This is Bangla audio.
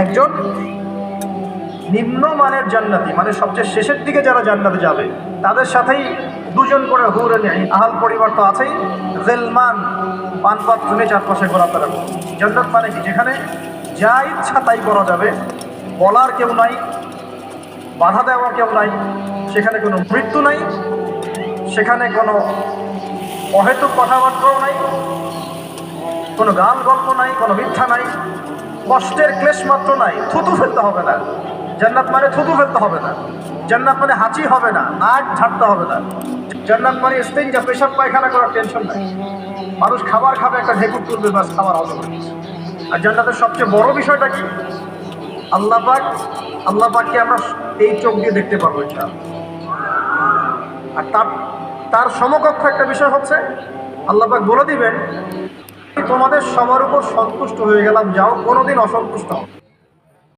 একজন নিম্নমানের জান্নাতি, মানে সবচেয়ে শেষের দিকে যারা জান্নাতে যাবে তাদের সাথেই দুজন করে হুরুন আইন, আহাল পরিবার তো আছেই, গিলমান পানপাত্র নিয়ে চারপাশে ঘোরাফেরা করবে। জান্নাত মানে কি? যেখানে যা ইচ্ছা তাই করা যাবে, বলার কেউ নাই, বাধা দেওয়ার কেউ নাই, সেখানে কোনো মৃত্যু নাই, সেখানে কোনো অহেতুক কথাবার্তাও নাই, কোনো গাল গল্প নাই, কোনো মিথ্যা নাই, কষ্টের ক্লেশ মাত্র নাই। থুতু ফেলতে হবে না। জান্নাত মানে থুতু ফেলতে হবে না। জান্নাত মানে হাঁচি হবে না, নাক ঝাড়তে হবে না। জান্নাত মানে ইস্তেঞ্জা, পেশাব পায়খানা করার টেনশন নাই। মানুষ খাবার খাবে, একটা ঢেকুর তুলবে, বাস খাবার হবে। আর জান্নাতের সবচেয়ে বড় বিষয়টা কি? আল্লাহ পাককে আমরা এই চোখ দিয়ে দেখতে পারবো ইনশাআল্লাহ। আর তার সমকক্ষ একটা বিষয় হচ্ছে, আল্লাহ পাক বলে দিবেন, তোমাদের সবার উপর সন্তুষ্ট হয়ে গেলাম, যাও কোনোদিন অসন্তুষ্ট হবে।